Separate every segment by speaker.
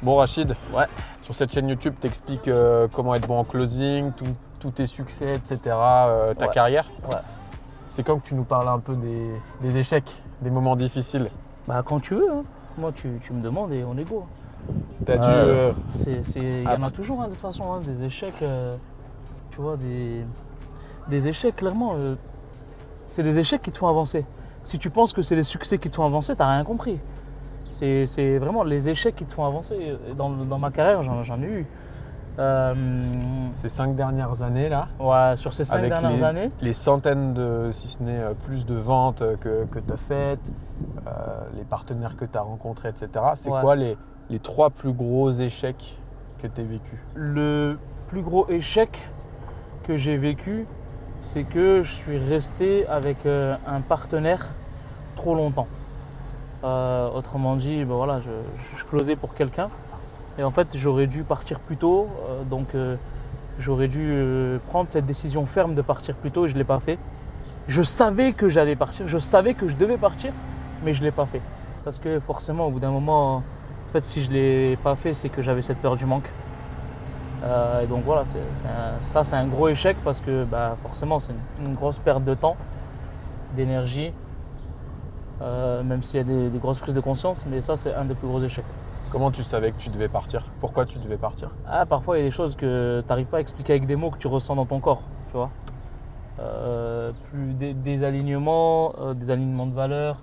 Speaker 1: Bon Rachid,
Speaker 2: Ouais.
Speaker 1: sur cette chaîne YouTube, tu expliques comment être bon en closing, tous tes succès, etc., ta
Speaker 2: Ouais.
Speaker 1: carrière.
Speaker 2: Ouais.
Speaker 1: C'est quand que tu nous parles un peu des échecs, des moments difficiles.
Speaker 2: Bah quand tu veux, hein. Moi tu me demandes et on est go.
Speaker 1: Tu as dû...
Speaker 2: Il y en a toujours hein, de toute façon, hein, des échecs, tu vois, des échecs clairement. C'est des échecs qui te font avancer. Si tu penses que c'est les succès qui te font avancer, t'as rien compris. C'est vraiment les échecs qui te font avancer. Dans ma carrière, j'en ai eu.
Speaker 1: Ces 5 dernières années là,
Speaker 2: Ouais, sur ces 5
Speaker 1: avec
Speaker 2: dernières années.
Speaker 1: les centaines de, si ce n'est plus de ventes que tu as faites, les partenaires que tu as rencontrés, etc. C'est
Speaker 2: Ouais.
Speaker 1: quoi les 3 plus gros échecs que tu as vécus?
Speaker 2: Le plus gros échec que j'ai vécu, c'est que je suis resté avec un partenaire trop longtemps. Autrement dit, ben voilà, je closais pour quelqu'un et en fait j'aurais dû partir plus tôt, donc j'aurais dû prendre cette décision ferme de partir plus tôt et je ne l'ai pas fait. Je savais que j'allais partir, je savais que je devais partir, mais je ne l'ai pas fait. Parce que forcément, au bout d'un moment, en fait, si je ne l'ai pas fait, c'est que j'avais cette peur du manque. Et donc voilà, ça c'est un gros échec parce que bah, forcément c'est une grosse perte de temps, d'énergie, même s'il y a des grosses prises de conscience, mais ça c'est un des plus gros échecs.
Speaker 1: Comment tu savais que tu devais partir? Pourquoi tu devais partir?
Speaker 2: Parfois il y a des choses que tu n'arrives pas à expliquer avec des mots que tu ressens dans ton corps, tu vois. Des alignements de valeurs,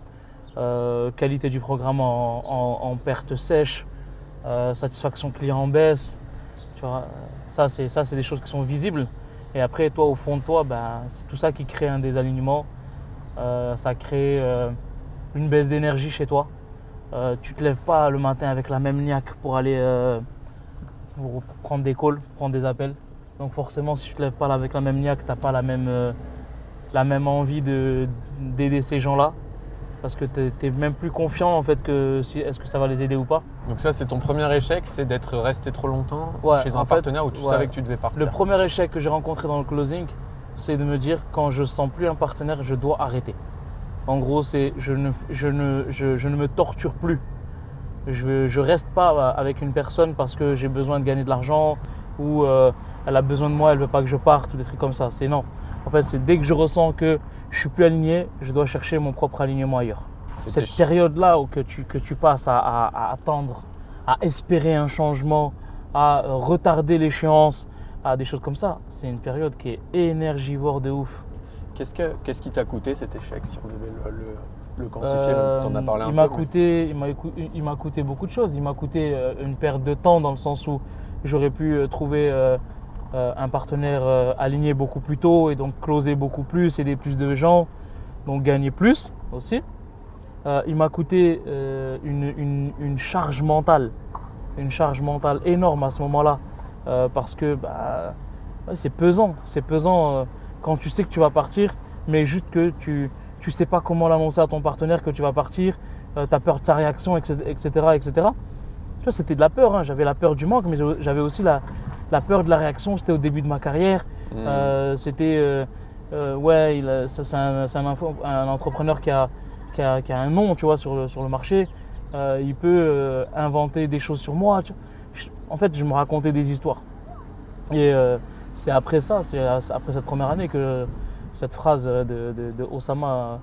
Speaker 2: qualité du programme en perte sèche, satisfaction client en baisse. Tu vois, ça c'est des choses qui sont visibles. Et après, toi, au fond de toi, c'est tout ça qui crée un désalignement. Ça crée une baisse d'énergie chez toi. Tu ne te lèves pas le matin avec la même niaque pour aller pour prendre des calls, prendre des appels. Donc forcément, si tu ne te lèves pas avec la même niaque, tu n'as pas la même envie d'aider ces gens-là. Parce que tu n'es même plus confiant en fait que est-ce que ça va les aider ou pas.
Speaker 1: Donc ça, c'est ton premier échec, c'est d'être resté trop longtemps chez un partenaire où tu savais que tu devais partir.
Speaker 2: Le premier échec que j'ai rencontré dans le closing, c'est de me dire quand je sens plus un partenaire, je dois arrêter. En gros, c'est je ne me torture plus. Je reste pas avec une personne parce que j'ai besoin de gagner de l'argent ou elle a besoin de moi, elle veut pas que je parte ou des trucs comme ça. C'est non. En fait, c'est dès que je ressens que je suis plus aligné, je dois chercher mon propre alignement ailleurs. Cette période-là que tu passes à attendre, à espérer un changement, à retarder l'échéance, à des choses comme ça, c'est une période qui est énergivore de ouf.
Speaker 1: Qu'est-ce qui t'a coûté cet échec, si on devait le quantifier? Tu en as parlé un peu.
Speaker 2: Il m'a coûté beaucoup de choses. Il m'a coûté une perte de temps dans le sens où j'aurais pu trouver un partenaire aligné beaucoup plus tôt et donc closer beaucoup plus, aider plus de gens, donc gagner plus aussi. Il m'a coûté une charge mentale énorme à ce moment-là parce que c'est pesant quand tu sais que tu vas partir, mais juste que tu sais pas comment l'annoncer à ton partenaire que tu vas partir, tu as peur de sa réaction, etc. Tu vois, c'était de la peur, hein. J'avais la peur du manque, mais j'avais aussi la peur de la réaction. C'était au début de ma carrière. C'est un entrepreneur qui a un nom, tu vois, sur le marché. Il peut inventer des choses sur moi. En fait, je me racontais des histoires. Et c'est après cette première année que cette phrase de Osama,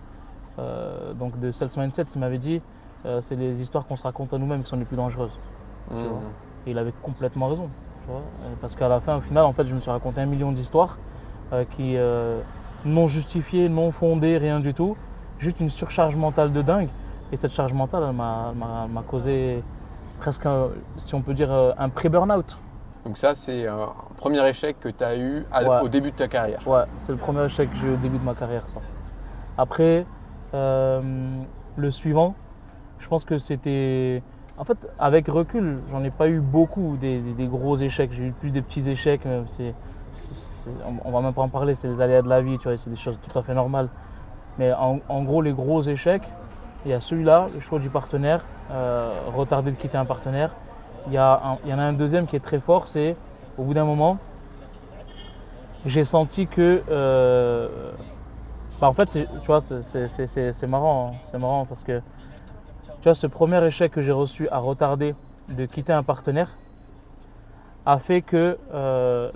Speaker 2: donc de Sales Mindset, qui m'avait dit c'est les histoires qu'on se raconte à nous-mêmes qui sont les plus dangereuses. Tu vois. Et il avait complètement raison. Tu vois. Parce qu'à la fin, au final, en fait, je me suis raconté 1 million d'histoires qui non justifiées, non fondées, rien du tout. Juste une surcharge mentale de dingue. Et cette charge mentale, elle m'a causé presque, si on peut dire, un pré-burnout.
Speaker 1: Donc ça, c'est un premier échec que tu as eu au début de ta carrière.
Speaker 2: Ouais, c'est le premier échec que j'ai eu au début de ma carrière, ça. Après, le suivant, je pense que c'était... En fait, avec recul, j'en ai pas eu beaucoup des gros échecs. J'ai eu plus des petits échecs. On va même pas en parler, c'est les aléas de la vie, tu vois, c'est des choses tout à fait normales. Mais en gros, les gros échecs, il y a celui-là, le choix du partenaire, retarder de quitter un partenaire. Il y en a un deuxième qui est très fort, c'est au bout d'un moment, j'ai senti que, en fait, tu vois, c'est marrant, hein, c'est marrant parce que, tu vois, ce premier échec que j'ai reçu à retarder de quitter un partenaire a fait que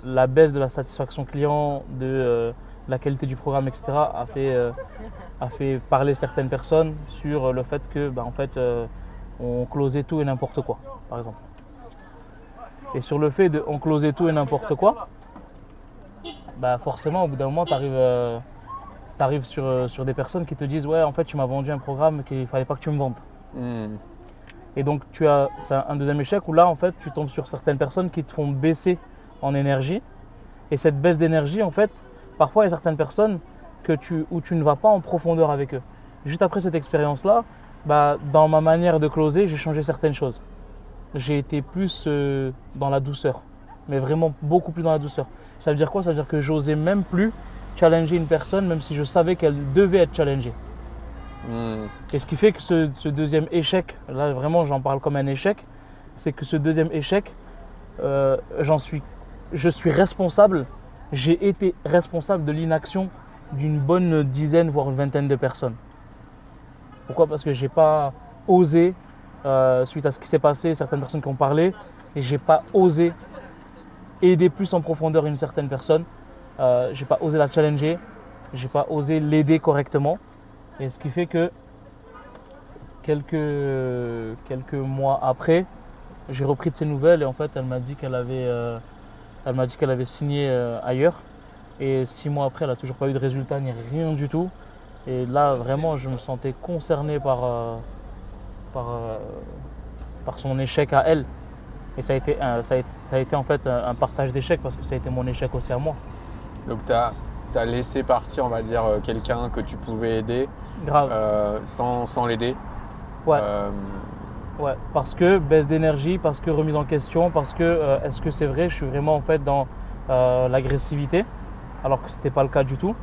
Speaker 2: la baisse de la satisfaction client, de la qualité du programme, etc. a fait parler certaines personnes sur le fait que en fait, on closait tout et n'importe quoi, par exemple. Et sur le fait de on closait tout et n'importe quoi, forcément au bout d'un moment tu arrives sur des personnes qui te disent ouais en fait tu m'as vendu un programme qu'il ne fallait pas que tu me vendes. Et donc c'est un deuxième échec où là en fait tu tombes sur certaines personnes qui te font baisser en énergie. Et cette baisse d'énergie en fait, parfois il y a certaines personnes où tu ne vas pas en profondeur avec eux. Juste après cette expérience-là, dans ma manière de closer, j'ai changé certaines choses. J'ai été plus dans la douceur, mais vraiment beaucoup plus dans la douceur. Ça veut dire quoi? Ça veut dire que j'osais même plus challenger une personne, même si je savais qu'elle devait être challengée. Et ce qui fait que ce deuxième échec, là vraiment j'en parle comme un échec, c'est que ce deuxième échec, je suis responsable, j'ai été responsable de l'inaction d'une bonne dizaine, voire une vingtaine de personnes. Pourquoi? Parce que j'ai pas osé, suite à ce qui s'est passé, certaines personnes qui ont parlé, et j'ai pas osé aider plus en profondeur une certaine personne. J'ai pas osé la challenger, j'ai pas osé l'aider correctement. Et ce qui fait que quelques mois après, j'ai repris de ses nouvelles et en fait elle m'a dit qu'elle avait signé ailleurs. Et 6 mois après, elle n'a toujours pas eu de résultat ni rien du tout. Et là vraiment je me sentais concerné par son échec à elle. Et ça a été en fait un partage d'échecs parce que ça a été mon échec aussi à moi.
Speaker 1: Donc tu as laissé partir, on va dire, quelqu'un que tu pouvais aider.
Speaker 2: Grave.
Speaker 1: Sans l'aider.
Speaker 2: Ouais. Ouais, parce que baisse d'énergie, parce que remise en question, parce que est-ce que c'est vrai, je suis vraiment en fait dans l'agressivité, alors que ce n'était pas le cas du tout.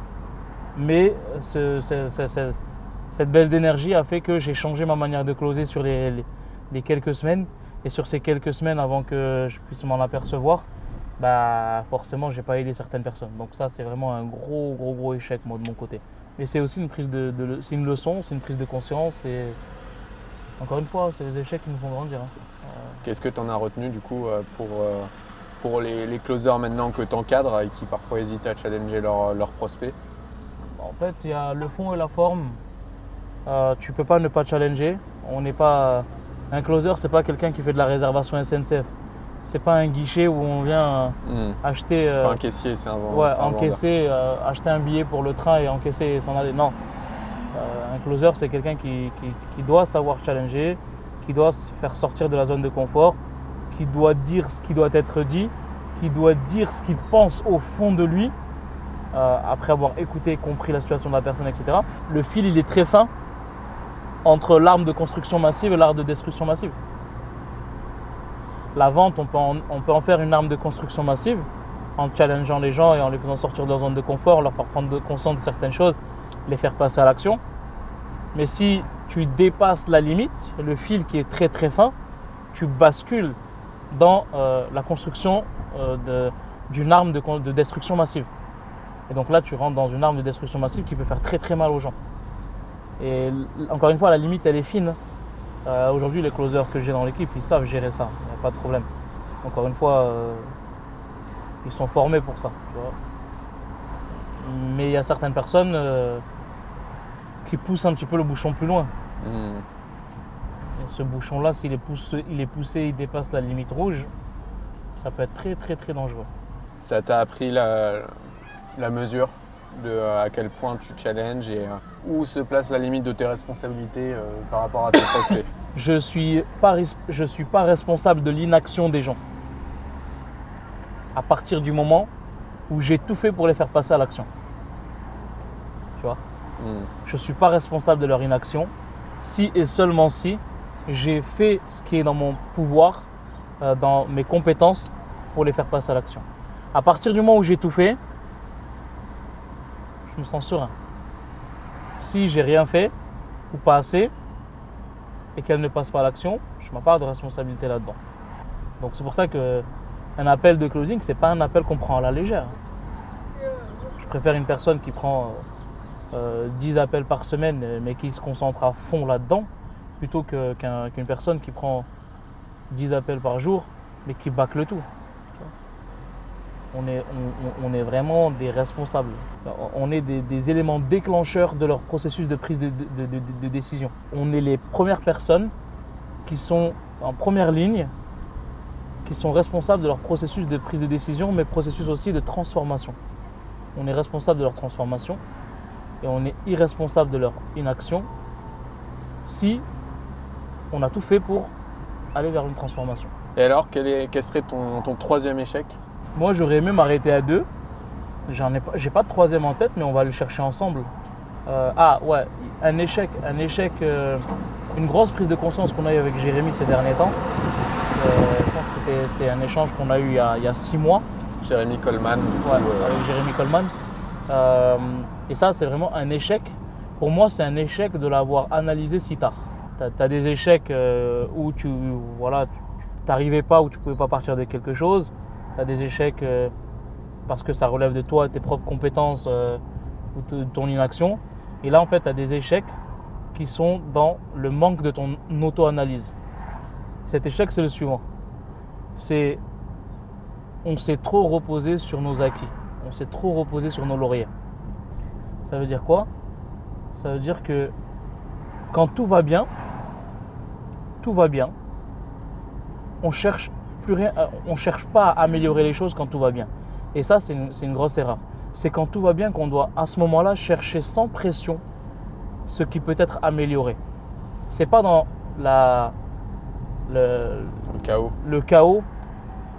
Speaker 2: Mais cette baisse d'énergie a fait que j'ai changé ma manière de closer sur les quelques semaines. Et sur ces quelques semaines, avant que je puisse m'en apercevoir, forcément, j'ai pas aidé certaines personnes. Donc ça, c'est vraiment un gros échec, moi, de mon côté. Mais c'est aussi c'est une leçon, c'est une prise de conscience. Et encore une fois, c'est les échecs qui nous font grandir.
Speaker 1: Qu'est-ce que tu en as retenu, du coup, pour les closers maintenant que tu encadres et qui parfois hésitent à challenger leurs prospects?
Speaker 2: En fait, il y a le fond et la forme. Tu peux pas ne pas challenger. On n'est pas... Un closer, c'est pas quelqu'un qui fait de la réservation SNCF. C'est pas un guichet où on vient acheter.
Speaker 1: C'est pas un caissier, c'est un vendeur.
Speaker 2: Ouais, encaisser, acheter un billet pour le train et encaisser et s'en aller. Non. Un closer, c'est quelqu'un qui doit savoir challenger, qui doit se faire sortir de la zone de confort, qui doit dire ce qui doit être dit, qui doit dire ce qu'il pense au fond de lui, après avoir écouté, compris la situation de la personne, etc. Le fil, il est très fin entre l'arme de construction massive et l'arme de destruction massive. La vente, on peut en faire une arme de construction massive en challengeant les gens et en les faisant sortir de leur zone de confort, leur faire prendre conscience de certaines choses, les faire passer à l'action. Mais si tu dépasses la limite, le fil qui est très très fin, tu bascules dans la construction d'une arme de destruction massive. Et donc là, tu rentres dans une arme de destruction massive qui peut faire très très mal aux gens. Et encore une fois, la limite, elle est fine. Aujourd'hui, les closers que j'ai dans l'équipe, ils savent gérer ça, il n'y a pas de problème. Encore une fois, ils sont formés pour ça. Tu vois. Mais il y a certaines personnes qui poussent un petit peu le bouchon plus loin. Et ce bouchon-là, s'il est poussé, il dépasse la limite rouge, ça peut être très très très dangereux.
Speaker 1: Ça t'a appris la mesure de à quel point tu challenges et où se place la limite de tes responsabilités par rapport à tes prospects?
Speaker 2: Je suis pas responsable de l'inaction des gens. À partir du moment où j'ai tout fait pour les faire passer à l'action. Tu vois? Je ne suis pas responsable de leur inaction si et seulement si j'ai fait ce qui est dans mon pouvoir, dans mes compétences pour les faire passer à l'action. À partir du moment où j'ai tout fait, je me sens serein. Si j'ai rien fait ou pas assez et qu'elle ne passe pas à l'action, je n'ai pas de responsabilité là-dedans. Donc c'est pour ça qu'un appel de closing, c'est pas un appel qu'on prend à la légère. Je préfère une personne qui prend 10 appels par semaine mais qui se concentre à fond là-dedans plutôt qu'une personne qui prend 10 appels par jour, mais qui bâclent tout. On est vraiment des responsables. On est des éléments déclencheurs de leur processus de prise de décision. On est les premières personnes qui sont en première ligne, qui sont responsables de leur processus de prise de décision, mais processus aussi de transformation. On est responsable de leur transformation et on est irresponsable de leur inaction si on a tout fait pour aller vers une transformation.
Speaker 1: Et alors, quel serait ton troisième échec?
Speaker 2: Moi, j'aurais aimé m'arrêter à 2. J'ai pas de troisième en tête, mais on va le chercher ensemble. Un échec, une grosse prise de conscience qu'on a eu avec Jérémy ces derniers temps. Je pense que c'était un échange qu'on a eu il y a 6 mois.
Speaker 1: Jérémy Coleman, du coup.
Speaker 2: Avec Jérémy Coleman. Et ça, c'est vraiment un échec. Pour moi, c'est un échec de l'avoir analysé si tard. Tu as des échecs où tu n'arrivais pas, où tu ne pouvais pas partir de quelque chose. Tu as des échecs parce que ça relève de toi, tes propres compétences ou de ton inaction. Et là, en fait, tu as des échecs qui sont dans le manque de ton auto-analyse. Cet échec, c'est le suivant. On s'est trop reposé sur nos acquis. On s'est trop reposé sur nos lauriers. Ça veut dire quoi? Ça veut dire que quand tout va bien, on cherche pas à améliorer les choses quand tout va bien. Et ça, c'est une grosse erreur. C'est quand tout va bien qu'on doit à ce moment-là chercher sans pression ce qui peut être amélioré. C'est pas dans le chaos,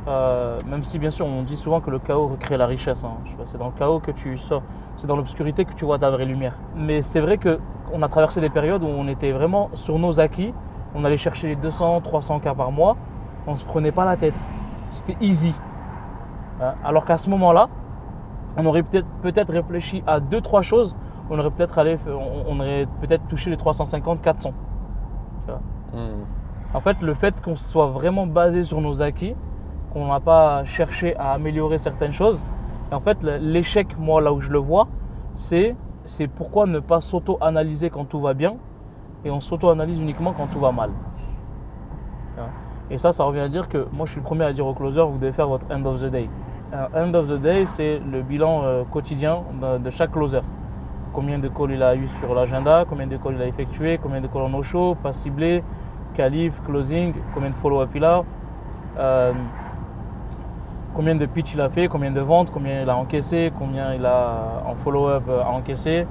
Speaker 2: même si bien sûr on dit souvent que le chaos recrée la richesse. C'est dans le chaos que tu sors, c'est dans l'obscurité que tu vois ta vraie lumière. Mais c'est vrai qu'on a traversé des périodes où on était vraiment sur nos acquis. On allait chercher les 200, 300 cas par mois. On ne se prenait pas la tête. C'était easy. Alors qu'à ce moment-là, on aurait peut-être réfléchi à 2-3 choses. On aurait peut-être touché les 350, 400. Tu vois. En fait, le fait qu'on soit vraiment basé sur nos acquis, qu'on n'a pas cherché à améliorer certaines choses, et en fait, l'échec, moi, là où je le vois, c'est pourquoi ne pas s'auto-analyser quand tout va bien et on s'auto-analyse uniquement quand tout va mal. Et ça revient à dire que moi, je suis le premier à dire aux closers, vous devez faire votre end of the day. End of the day, c'est le bilan quotidien de chaque closer. Combien de calls il a eu sur l'agenda, combien de calls il a effectué, combien de calls en no-show, pas ciblé, qualif, closing, combien de follow-up il a, combien de pitch il a fait, combien de ventes, combien il a encaissé, combien il a en follow-up à encaisser.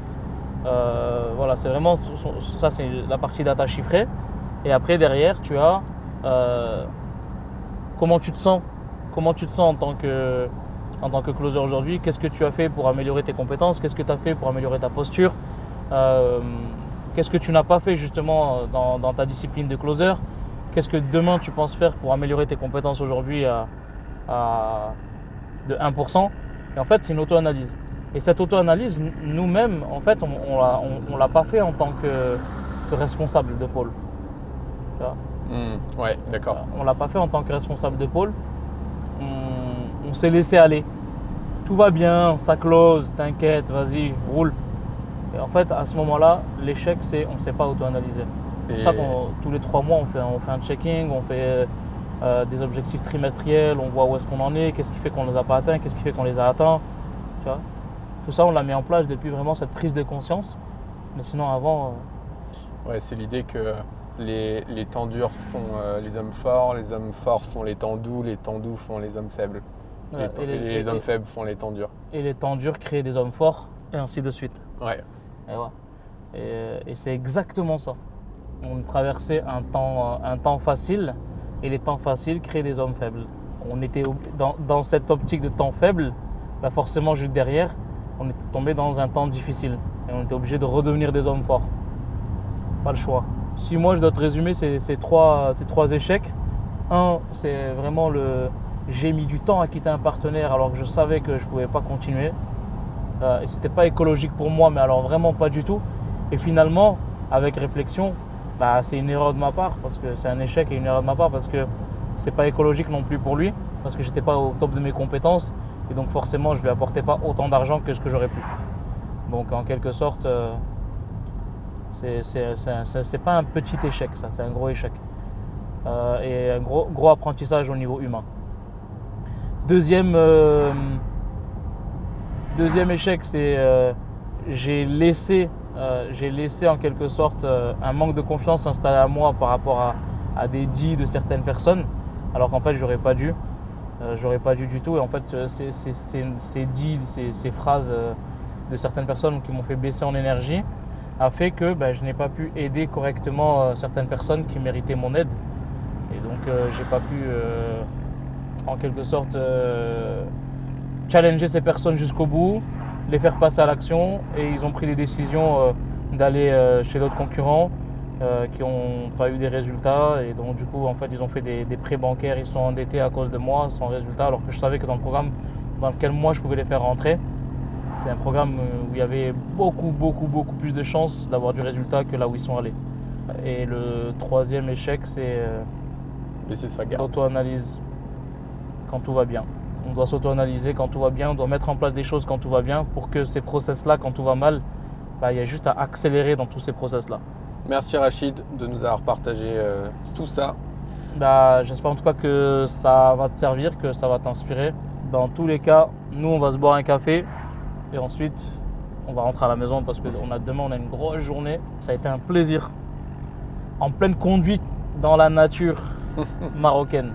Speaker 2: Voilà, c'est vraiment ça, c'est la partie data chiffrée. Et après, derrière, tu as comment tu te sens en tant que closer aujourd'hui. Qu'est-ce que tu as fait pour améliorer tes compétences? Qu'est-ce que tu as fait pour améliorer ta posture? Qu'est-ce que tu n'as pas fait justement dans ta discipline de closer? Qu'est-ce que demain tu penses faire pour améliorer tes compétences aujourd'hui de 1%? Et en fait, c'est une auto-analyse. Et cette auto-analyse, nous-mêmes, en fait, on l'a pas fait en tant que responsable de pôle.
Speaker 1: Ouais, d'accord.
Speaker 2: On l'a pas fait en tant que responsable de pôle. On s'est laissé aller. Tout va bien, ça close, t'inquiète, vas-y, roule. Et en fait, à ce moment-là, l'échec, c'est on ne s'est pas auto-analysé. C'est pour ça que tous les 3 mois, on fait un checking, on fait des objectifs trimestriels, on voit où est-ce qu'on en est, qu'est-ce qui fait qu'on ne les a pas atteints, qu'est-ce qui fait qu'on les a atteints. Tu vois, tout ça, on l'a mis en place depuis vraiment cette prise de conscience. Mais sinon, avant...
Speaker 1: Ouais, c'est l'idée que les temps durs font les hommes forts font les temps doux font les hommes faibles. Les hommes faibles font les temps durs. Et
Speaker 2: les temps durs créent des hommes forts, et ainsi de suite.
Speaker 1: Ouais.
Speaker 2: Et c'est exactement ça. On traversait un temps facile, et les temps faciles créent des hommes faibles. On était dans cette optique de temps faible, bah forcément juste derrière, on était tombé dans un temps difficile. Et on était obligé de redevenir des hommes forts. Pas le choix. Si moi je dois te résumer ces trois échecs, un, c'est vraiment j'ai mis du temps à quitter un partenaire alors que je savais que je ne pouvais pas continuer. Et c'était pas écologique pour moi, mais alors vraiment pas du tout. Et finalement, avec réflexion, c'est une erreur de ma part, parce que c'est un échec et une erreur de ma part, parce que c'est pas écologique non plus pour lui, parce que j'étais pas au top de mes compétences, et donc forcément je lui apportais pas autant d'argent que ce que j'aurais pu. Donc en quelque sorte, c'est pas un petit échec, ça, c'est un gros échec. et un gros apprentissage au niveau humain. Deuxième échec, c'est j'ai laissé en quelque sorte un manque de confiance s'installer à moi par rapport à des dits de certaines personnes, alors qu'en fait j'aurais pas dû du tout. Et en fait ces dits, ces phrases de certaines personnes qui m'ont fait baisser en énergie a fait que je n'ai pas pu aider correctement certaines personnes qui méritaient mon aide. Et donc j'ai pas pu en quelque sorte challenger ces personnes jusqu'au bout, les faire passer à l'action, et ils ont pris des décisions d'aller chez d'autres concurrents qui n'ont pas eu des résultats, et donc du coup en fait ils ont fait des prêts bancaires, ils sont endettés à cause de moi sans résultat, alors que je savais que dans le programme dans lequel moi je pouvais les faire rentrer, c'est un programme où il y avait beaucoup plus de chances d'avoir du résultat que là où ils sont allés. Et le troisième échec, c'est
Speaker 1: baisser sa garde.
Speaker 2: Auto-analyse quand tout va bien. On doit s'auto-analyser quand tout va bien, on doit mettre en place des choses quand tout va bien pour que ces process-là, quand tout va mal, il y a juste à accélérer dans tous ces process-là.
Speaker 1: Merci Rachid de nous avoir partagé tout ça.
Speaker 2: J'espère en tout cas que ça va te servir, que ça va t'inspirer. Dans tous les cas, nous on va se boire un café et ensuite on va rentrer à la maison parce que demain on a une grosse journée. Ça a été un plaisir. En pleine conduite dans la nature marocaine.